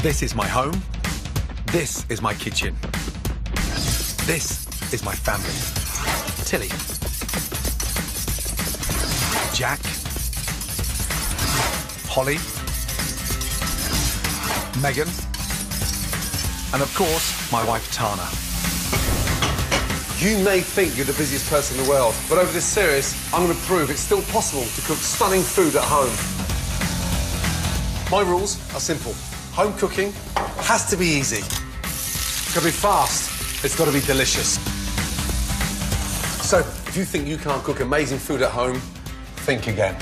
This is my home. This is my kitchen. This is my family. Tilly. Jack. Holly. Megan. And of course, my wife Tana. You may think you're the busiest person in the world, but over this series, I'm going to prove it's still possible to cook stunning food at home. My rules are simple. Home cooking has to be easy. It's got to be fast. It's got to be delicious. So, if you think you can't cook amazing food at home, think again.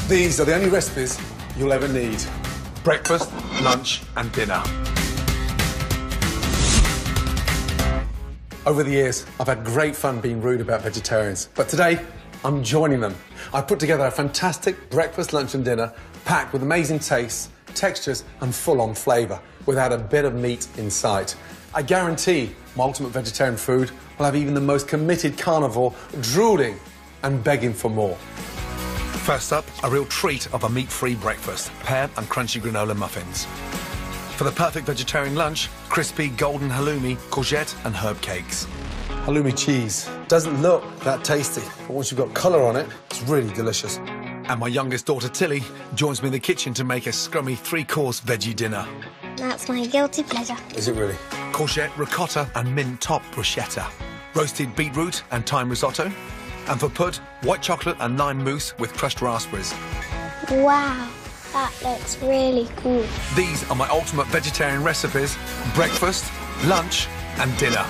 These are the only recipes you'll ever need. Breakfast, lunch, and dinner. Over the years, I've had great fun being rude about vegetarians, but today, I'm joining them. I put together a fantastic breakfast, lunch and dinner packed with amazing tastes, textures and full-on flavour without a bit of meat in sight. I guarantee my ultimate vegetarian food will have even the most committed carnivore drooling and begging for more. First up, a real treat of a meat-free breakfast, pear and crunchy granola muffins. For the perfect vegetarian lunch, crispy golden halloumi, courgette and herb cakes. Halloumi cheese doesn't look that tasty, but once you've got colour on it, it's really delicious. And my youngest daughter Tilly joins me in the kitchen to make a scrummy 3-course veggie dinner. That's my guilty pleasure. Is it really? Courgette, ricotta and mint top bruschetta. Roasted beetroot and thyme risotto. And for pud, white chocolate and lime mousse with crushed raspberries. Wow, that looks really cool. These are my ultimate vegetarian recipes, breakfast, lunch and dinner.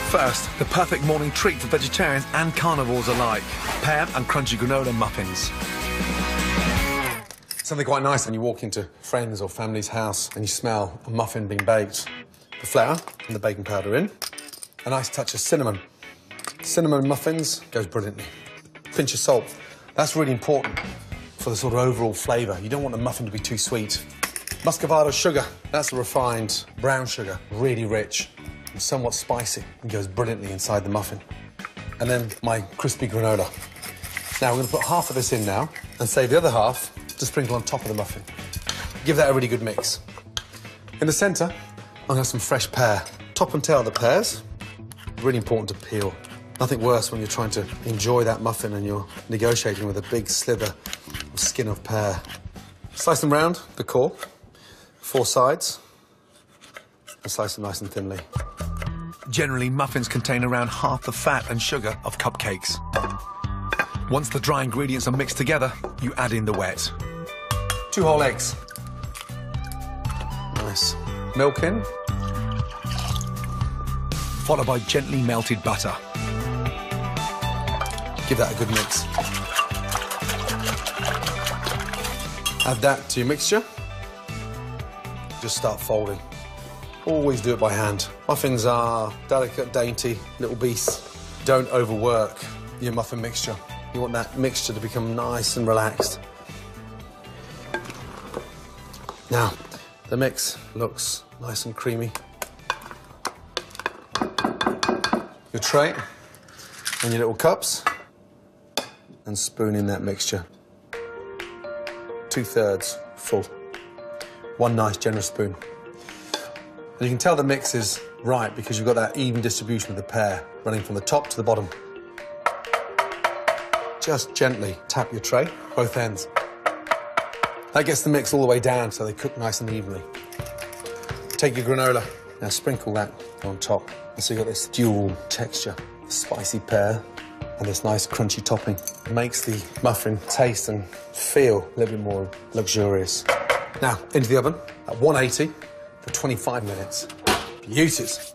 First, the perfect morning treat for vegetarians and carnivores alike, pear and crunchy granola muffins. Something quite nice when you walk into friends or family's house and you smell a muffin being baked. The flour and the baking powder in, a nice touch of cinnamon. Cinnamon muffins goes brilliantly. Pinch of salt. That's really important for the sort of overall flavour. You don't want the muffin to be too sweet. Muscovado sugar. That's the refined brown sugar. Really rich and somewhat spicy and goes brilliantly inside the muffin. And then my crispy granola. Now we're going to put half of this in now and save the other half to sprinkle on top of the muffin. Give that a really good mix. In the centre, I'm going to have some fresh pear. Top and tail of the pears. Really important to peel. Nothing worse when you're trying to enjoy that muffin and you're negotiating with a big slither of skin of pear. Slice them round, the core, 4 sides, and slice them nice and thinly. Generally, muffins contain around half the fat and sugar of cupcakes. Once the dry ingredients are mixed together, you add in the wet. 2 whole eggs. Nice. Milk in. Followed by gently melted butter. Give that a good mix. Add that to your mixture. Just start folding. Always do it by hand. Muffins are delicate, dainty, little beasts. Don't overwork your muffin mixture. You want that mixture to become nice and relaxed. Now, the mix looks nice and creamy. Your tray and your little cups. And spoon in that mixture. 2/3 full. 1 nice generous spoon. And you can tell the mix is right because you've got that even distribution of the pear running from the top to the bottom. Just gently tap your tray, both ends. That gets the mix all the way down so they cook nice and evenly. Take your granola, now sprinkle that on top. And so you've got this dual texture, spicy pear and this nice crunchy topping. It makes the muffin taste and feel a little bit more luxurious. Now, into the oven at 180 for 25 minutes. Beauties.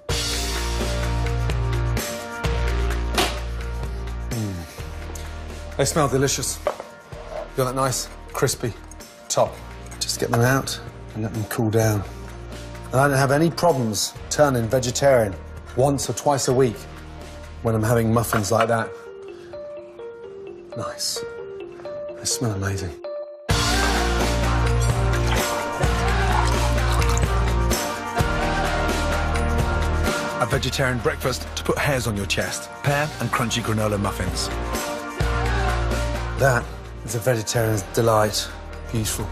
They smell delicious. You've got that nice, crispy top. Just get them out and let them cool down. And I don't have any problems turning vegetarian once or twice a week when I'm having muffins like that. Nice. They smell amazing. A vegetarian breakfast to put hairs on your chest. Pear and crunchy granola muffins. That is a vegetarian's delight. Beautiful.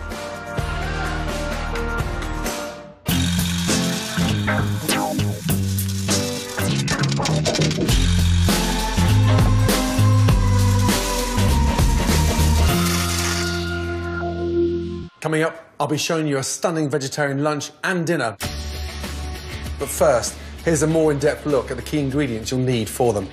Coming up, I'll be showing you a stunning vegetarian lunch and dinner. But first, here's a more in-depth look at the key ingredients you'll need for them.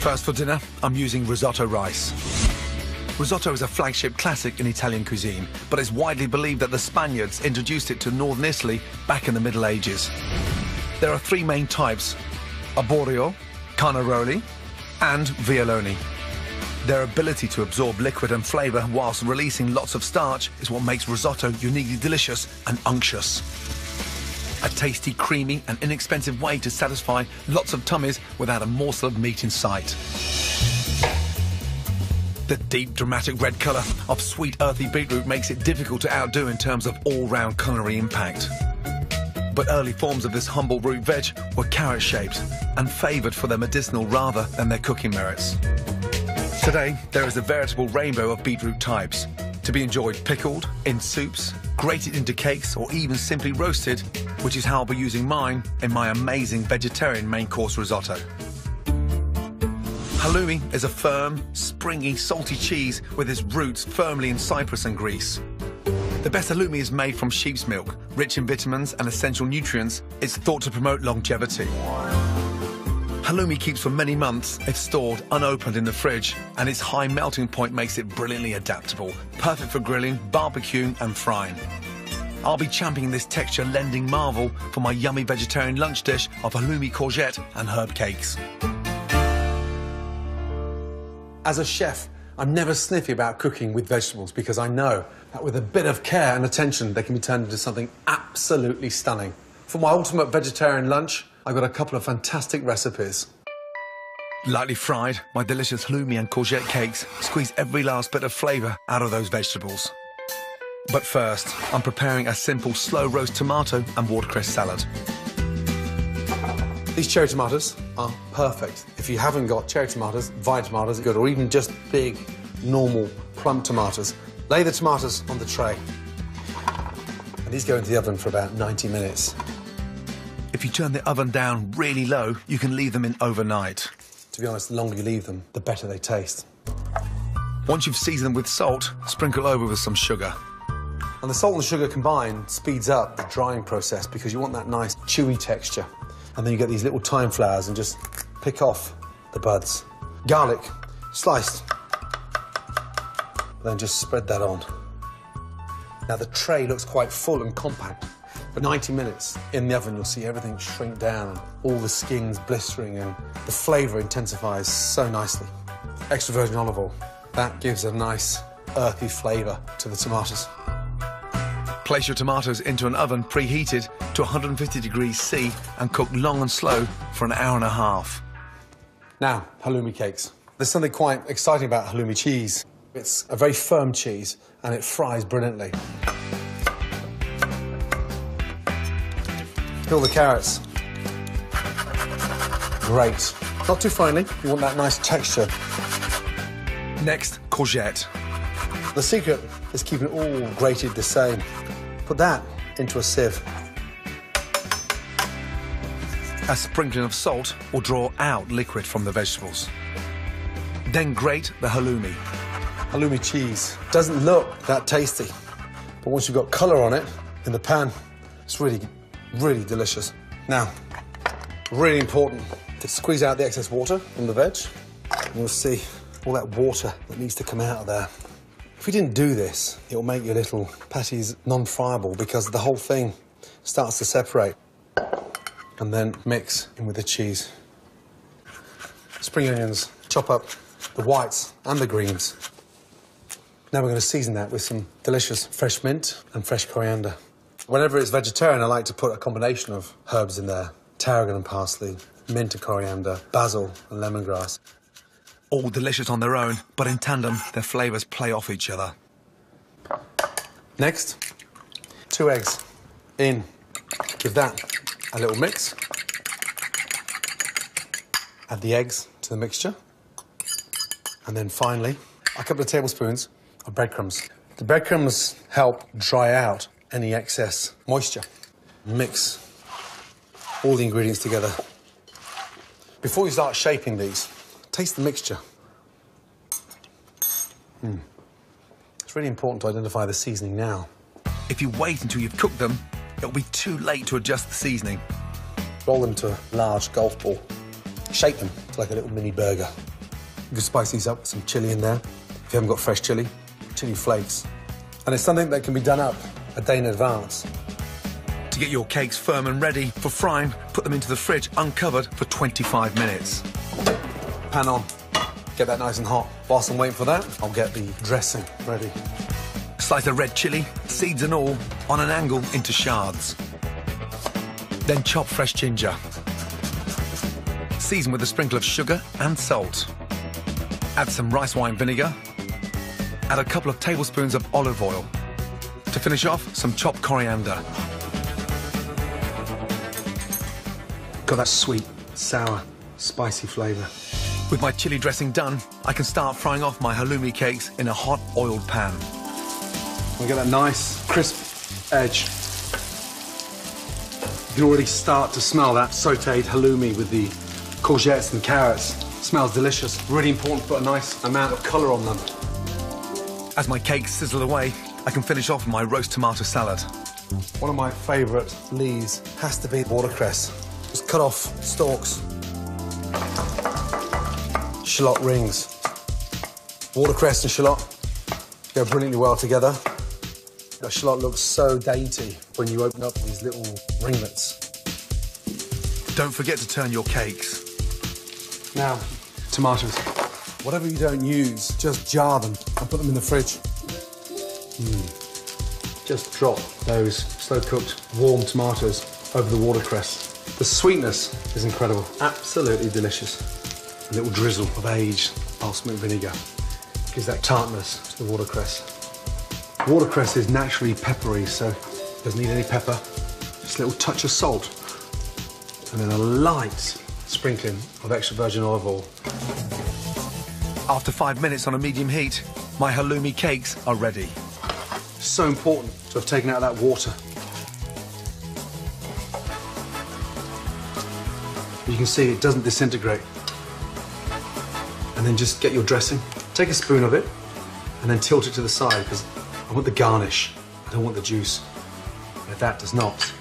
First for dinner, I'm using risotto rice. Risotto is a flagship classic in Italian cuisine, but it's widely believed that the Spaniards introduced it to northern Italy back in the Middle Ages. There are three main types: arborio, carnaroli, and violoni. Their ability to absorb liquid and flavour whilst releasing lots of starch is what makes risotto uniquely delicious and unctuous. A tasty, creamy and inexpensive way to satisfy lots of tummies without a morsel of meat in sight. The deep, dramatic red colour of sweet, earthy beetroot makes it difficult to outdo in terms of all-round culinary impact. But early forms of this humble root veg were carrot-shaped and favoured for their medicinal rather than their cooking merits. Today, there is a veritable rainbow of beetroot types, to be enjoyed pickled, in soups, grated into cakes, or even simply roasted, which is how I'll be using mine in my amazing vegetarian main course risotto. Halloumi is a firm, springy, salty cheese with its roots firmly in cypress and grease. The best halloumi is made from sheep's milk, rich in vitamins and essential nutrients. It's thought to promote longevity. Halloumi keeps for many months if stored unopened in the fridge, and its high melting point makes it brilliantly adaptable, perfect for grilling, barbecuing and frying. I'll be championing this texture-lending marvel for my yummy vegetarian lunch dish of halloumi courgette and herb cakes. As a chef, I'm never sniffy about cooking with vegetables because I know that with a bit of care and attention, they can be turned into something absolutely stunning. For my ultimate vegetarian lunch, I've got a couple of fantastic recipes. Lightly fried, my delicious halloumi and courgette cakes squeeze every last bit of flavour out of those vegetables. But first, I'm preparing a simple slow roast tomato and watercress salad. These cherry tomatoes are perfect. If you haven't got cherry tomatoes, vine tomatoes are good, or even just big, normal, plum tomatoes. Lay the tomatoes on the tray. And these go into the oven for about 90 minutes. If you turn the oven down really low, you can leave them in overnight. To be honest, the longer you leave them, the better they taste. Once you've seasoned them with salt, sprinkle over with some sugar. And the salt and sugar combined speeds up the drying process because you want that nice chewy texture. And then you get these little thyme flowers and just pick off the buds. Garlic, sliced. Then just spread that on. Now the tray looks quite full and compact. For 90 minutes in the oven, you'll see everything shrink down and all the skins blistering and the flavour intensifies so nicely. Extra virgin olive oil. That gives a nice earthy flavour to the tomatoes. Place your tomatoes into an oven preheated to 150 degrees C and cook long and slow for an hour and a half. Now, halloumi cakes. There's something quite exciting about halloumi cheese. It's a very firm cheese and it fries brilliantly. Peel the carrots. Great. Not too finely, you want that nice texture. Next, courgette. The secret is keeping it all grated the same. Put that into a sieve. A sprinkling of salt will draw out liquid from the vegetables. Then grate the halloumi. Halloumi cheese doesn't look that tasty, but once you've got colour on it in the pan, it's really, really delicious. Now, really important to squeeze out the excess water from the veg. And you'll see all that water that needs to come out of there. If we didn't do this, it will make your little patties non-friable because the whole thing starts to separate and then mix in with the cheese. Spring onions, chop up the whites and the greens. Now we're going to season that with some delicious fresh mint and fresh coriander. Whenever it's vegetarian, I like to put a combination of herbs in there. Tarragon and parsley, mint and coriander, basil and lemongrass. All delicious on their own, but in tandem, their flavours play off each other. Next, 2 eggs in. Give that a little mix. Add the eggs to the mixture. And then finally, a couple of tablespoons of breadcrumbs. The breadcrumbs help dry out any excess moisture. Mix all the ingredients together. Before you start shaping these, taste the mixture. It's really important to identify the seasoning now. If you wait until you've cooked them, it'll be too late to adjust the seasoning. Roll them to a large golf ball. Shape them to like a little mini burger. You can spice these up with some chilli in there. If you haven't got fresh chilli, chilli flakes. And it's something that can be done up a day in advance. To get your cakes firm and ready for frying, put them into the fridge uncovered for 25 minutes. Pan on. Get that nice and hot. Whilst I'm waiting for that, I'll get the dressing ready. Slice the red chilli, seeds and all, on an angle into shards. Then chop fresh ginger. Season with a sprinkle of sugar and salt. Add some rice wine vinegar. Add a couple of tablespoons of olive oil. To finish off, some chopped coriander. Got that sweet, sour, spicy flavour. With my chilli dressing done, I can start frying off my halloumi cakes in a hot, oiled pan. We'll get that nice, crisp edge. You can already start to smell that sautéed halloumi with the courgettes and carrots. Smells delicious. Really important to put a nice amount of colour on them. As my cakes sizzle away, I can finish off with my roast tomato salad. One of my favourite leaves has to be watercress. Just cut off stalks. Shallot rings. Watercress and shallot go brilliantly well together. The shallot looks so dainty when you open up these little ringlets. Don't forget to turn your cakes. Now, tomatoes. Whatever you don't use, just jar them and put them in the fridge. Just drop those slow-cooked, warm tomatoes over the watercress. The sweetness is incredible, absolutely delicious. A little drizzle of aged balsamic vinegar gives that tartness to the watercress. Watercress is naturally peppery, so it doesn't need any pepper. Just a little touch of salt, and then a light sprinkling of extra virgin olive oil. After 5 minutes on a medium heat, my halloumi cakes are ready. So important to have taken out that water. You can see it doesn't disintegrate. And then just get your dressing, take a spoon of it, and then tilt it to the side, because I want the garnish, I don't want the juice. And if that does not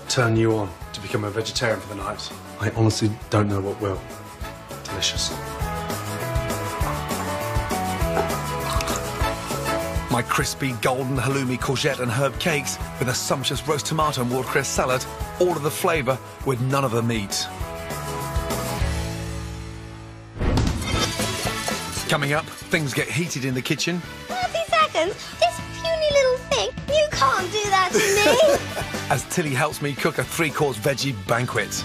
turn you on to become a vegetarian for the night, I honestly don't know what will. Delicious. My crispy golden halloumi courgette and herb cakes with a sumptuous roast tomato and watercress salad, all of the flavour with none of the meat. Coming up, things get heated in the kitchen. 30 seconds? This puny little thing? You can't do that to me! As Tilly helps me cook a 3-course veggie banquet.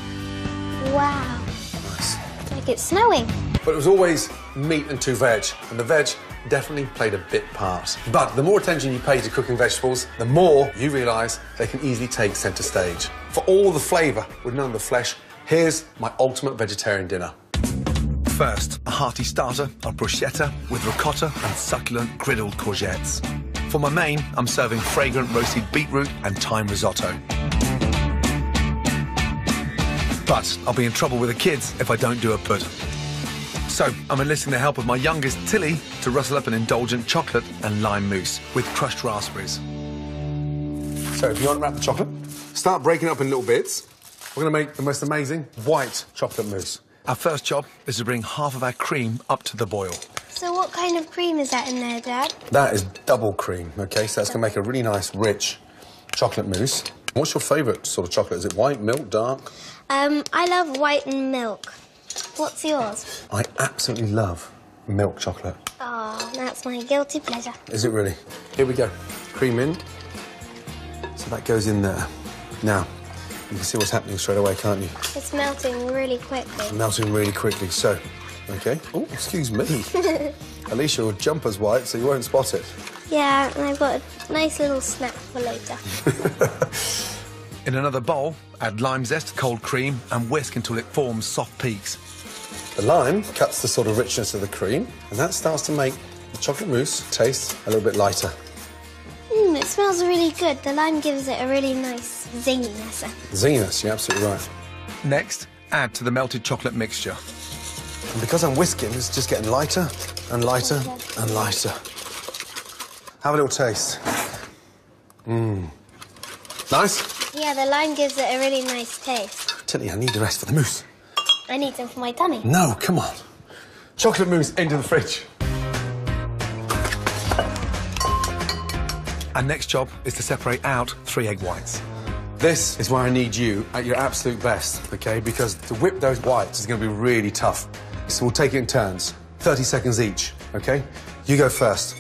Wow. Nice. It's like it's snowing. But it was always meat and 2 veg, and the veg definitely played a bit part. But the more attention you pay to cooking vegetables, the more you realise they can easily take centre stage. For all the flavour with none of the flesh, here's my ultimate vegetarian dinner. First, a hearty starter of bruschetta with ricotta and succulent griddled courgettes. For my main, I'm serving fragrant roasted beetroot and thyme risotto. But I'll be in trouble with the kids if I don't do a pud. So I'm enlisting the help of my youngest, Tilly, to rustle up an indulgent chocolate and lime mousse with crushed raspberries. So if you unwrap the chocolate, start breaking it up in little bits. We're going to make the most amazing white chocolate mousse. Our first job is to bring half of our cream up to the boil. So what kind of cream is that in there, Dad? That is double cream, OK? So that's going to make a really nice, rich chocolate mousse. What's your favourite sort of chocolate? Is it white, milk, dark? I love white and milk. What's yours? I absolutely love milk chocolate. Oh, that's my guilty pleasure. Is it really? Here we go. Cream in. So that goes in there. Now, you can see what's happening straight away, can't you? It's melting really quickly. Melting really quickly, so... OK. Oh, excuse me. At least your jumper's white, so you won't spot it. Yeah, and I've got a nice little snack for later. In another bowl, add lime zest, cold cream, and whisk until it forms soft peaks. The lime cuts the sort of richness of the cream, and that starts to make the chocolate mousse taste a little bit lighter. It smells really good. The lime gives it a really nice zinginess. Zinginess, you're absolutely right. Next, add to the melted chocolate mixture. And because I'm whisking, it's just getting lighter and lighter and lighter. Have a little taste. Mmm. Nice? Yeah, the lime gives it a really nice taste. Tell you, I need the rest for the mousse. I need some for my tummy. No, come on. Chocolate mousse into the fridge. Our next job is to separate out 3 egg whites. This is where I need you at your absolute best, OK? Because to whip those whites is going to be really tough. So we'll take it in turns, 30 seconds each, OK? You go first.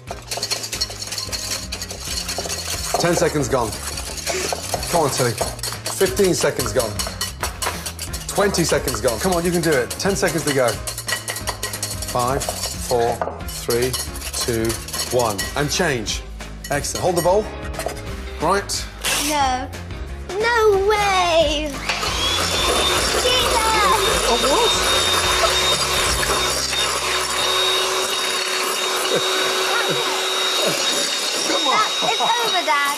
10 seconds gone. Come on, Tilly. 15 seconds gone. 20 seconds gone. Come on, you can do it. 10 seconds to go. 5, 4, 3, 2, 1. And change. Excellent. Hold the bowl. Right. No. No way! Jesus! Oh, what? Come on. It's over, Dad.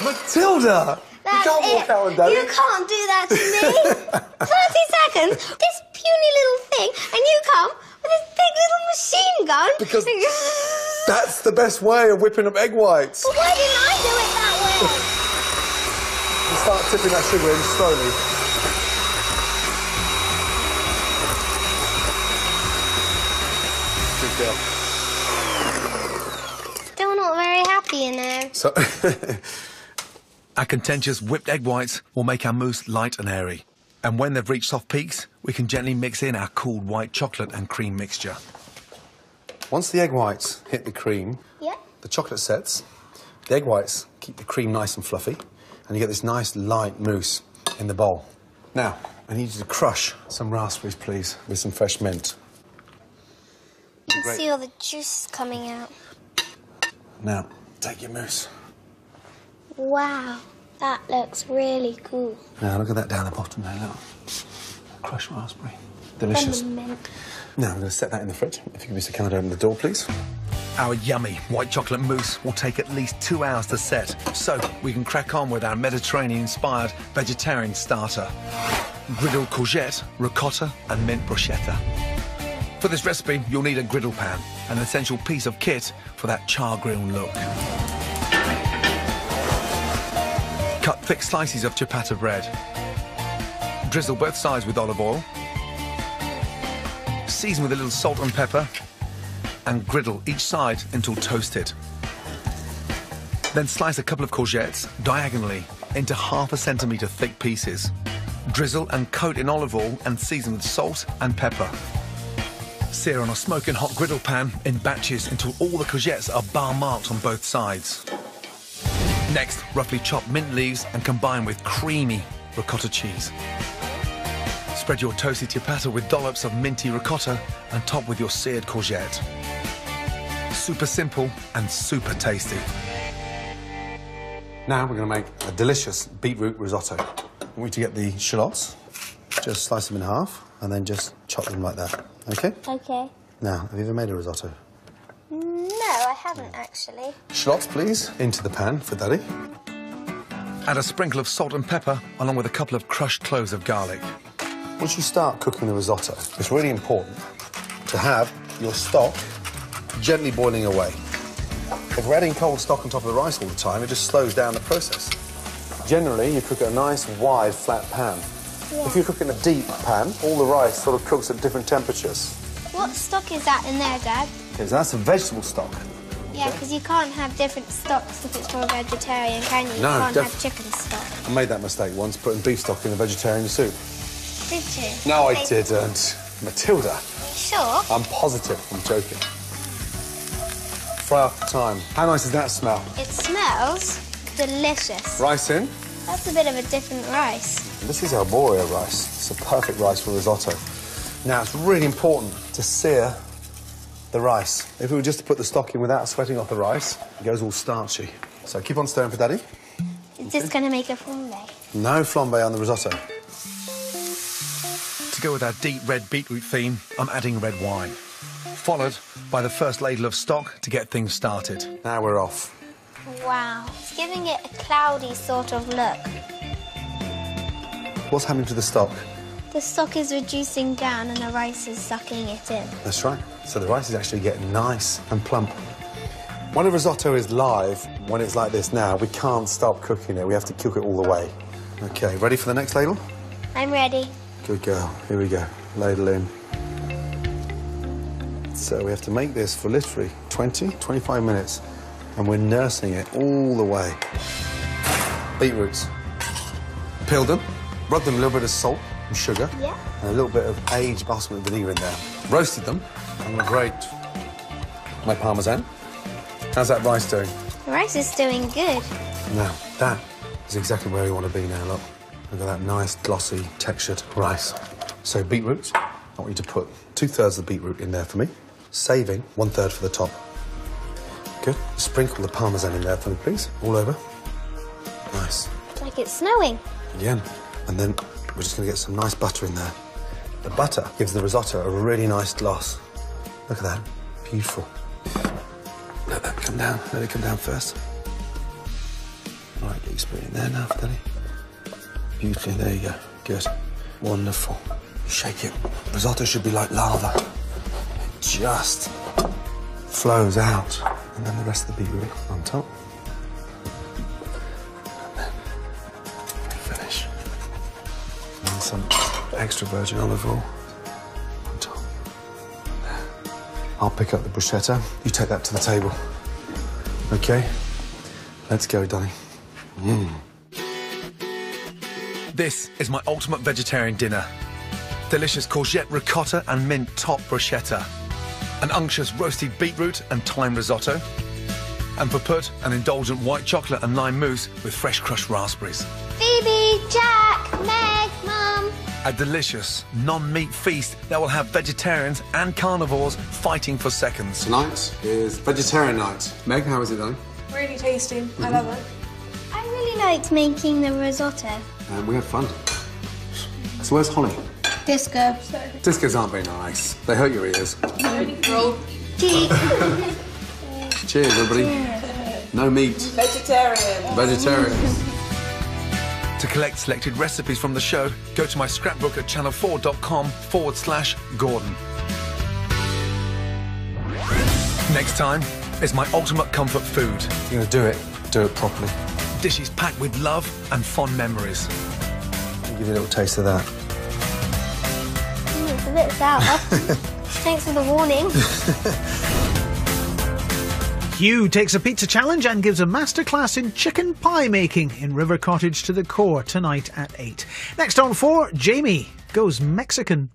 Matilda! That's you can't walk out with Daddy. You can't do that to me. 30 seconds, this puny little thing, and you come with this big little machine gun. Because that's the best way of whipping up egg whites. But why didn't I do it that way? You start tipping that sugar in slowly. Good girl. Still not very happy, you know. So, Our contentious whipped egg whites will make our mousse light and airy. And when they've reached soft peaks, we can gently mix in our cooled white chocolate and cream mixture. once the egg whites hit the cream, the chocolate sets, the egg whites keep the cream nice and fluffy, and you get this nice light mousse in the bowl. Now, I need you to crush some raspberries, please, with some fresh mint. You can see all the juice coming out. Now, take your mousse. Wow, that looks really cool. Now, look at that down the bottom there, look. Crushed raspberry. Delicious. And the mint. Now, I'm going to set that in the fridge. If you could be so kind to open the door, please. Our yummy white chocolate mousse will take at least 2 hours to set, so we can crack on with our Mediterranean-inspired vegetarian starter. Griddled courgette, ricotta and mint bruschetta. For this recipe, you'll need a griddle pan, an essential piece of kit for that char grill look. Cut thick slices of ciabatta bread. Drizzle both sides with olive oil. Season with a little salt and pepper, and griddle each side until toasted. Then slice a couple of courgettes diagonally into ½ centimetre thick pieces. Drizzle and coat in olive oil and season with salt and pepper. Sear on a smoking hot griddle pan in batches until all the courgettes are bar marked on both sides. Next, roughly chop mint leaves and combine with creamy ricotta cheese. Spread your toasted ciabatta with dollops of minty ricotta and top with your seared courgette. Super simple and super tasty. Now we're going to make a delicious beetroot risotto. I want you to get the shallots, just slice them in half, and then just chop them like that, OK? Okay. Now, have you ever made a risotto? No, I haven't actually. Shallots, please, into the pan for Daddy. Add a sprinkle of salt and pepper along with a couple of crushed cloves of garlic. Once you start cooking the risotto, it's really important to have your stock gently boiling away. If we're adding cold stock on top of the rice all the time, it just slows down the process. Generally, you cook at a nice, wide, flat pan. Yeah. If you cook in a deep pan, all the rice sort of cooks at different temperatures. What stock is that in there, Dad? Okay, so that's a vegetable stock. Yeah, because you can't have different stocks if it's for a vegetarian, can you? You No, can't have chicken stock. I made that mistake once, putting beef stock in a vegetarian soup. Did you? No, I didn't. Matilda. Sure. I'm positive. I'm joking. Fry after time. How nice does that smell? It smells delicious. Rice in. That's a bit of a different rice. This is Arborea rice. It's a perfect rice for risotto. Now, it's really important to sear the rice. If we were just to put the stock in without sweating off the rice, it goes all starchy. So keep on stirring for Daddy. It's just going to make a flambe. No flambe on the risotto. To go with our deep red beetroot theme, I'm adding red wine, followed by the first ladle of stock to get things started. Now we're off. Wow. It's giving it a cloudy sort of look. What's happening to the stock? The stock is reducing down and the rice is sucking it in. That's right. So the rice is actually getting nice and plump. When a risotto is live, when it's like this now, we can't stop cooking it. We have to cook it all the way. OK, ready for the next ladle? I'm ready. Good girl. Here we go. Ladle in. So we have to make this for literally 20, 25 minutes. And we're nursing it all the way. Beetroots. Peeled them, rubbed them a little bit of salt and sugar. Yeah. And a little bit of aged basmati vinegar in there. Roasted them. I'm going to grate my parmesan. How's that rice doing? The rice is doing good. Now, that is exactly where we want to be now, look. Look at that nice, glossy, textured rice. So beetroots, I want you to put 2/3 of the beetroot in there for me, saving 1/3 for the top. Good. Sprinkle the parmesan in there for me, please, all over. Nice. It's like it's snowing. Again. And then we're just going to get some nice butter in there. The butter gives the risotto a really nice gloss. Look at that. Beautiful. Let that come down. Let it come down first. All right, get your spoon in there now, Daddy. Beautifully, there you go. Good. Wonderful. Shake it. Risotto should be like lava. It just flows out. And then the rest of the beetroot on top. And then finish. And some extra virgin olive oil on top. There. I'll pick up the bruschetta. You take that to the table. OK? Let's go, Donny. This is my ultimate vegetarian dinner. Delicious courgette ricotta and mint top bruschetta. An unctuous roasted beetroot and thyme risotto. And for put, an indulgent white chocolate and lime mousse with fresh crushed raspberries. Phoebe, Jack, Meg, Mum. A delicious, non-meat feast that will have vegetarians and carnivores fighting for seconds. Tonight is vegetarian night. Meg, how is it done? Really tasty. I love it. I really liked making the risotto. And we had fun. So where's Holly? Disco. Discos aren't very nice. They hurt your ears. Cheers, everybody. No meat. Vegetarian. Vegetarians. To collect selected recipes from the show, go to my scrapbook at channel4.com/Gordon. Next time is my ultimate comfort food. If you're going to do it properly. Dishes packed with love and fond memories. I'll give you a little taste of that. It's a bit sour. Thanks for the warning. Hugh takes a pizza challenge and gives a masterclass in chicken pie making in River Cottage to the Core tonight at 8. Next on 4, Jamie goes Mexican.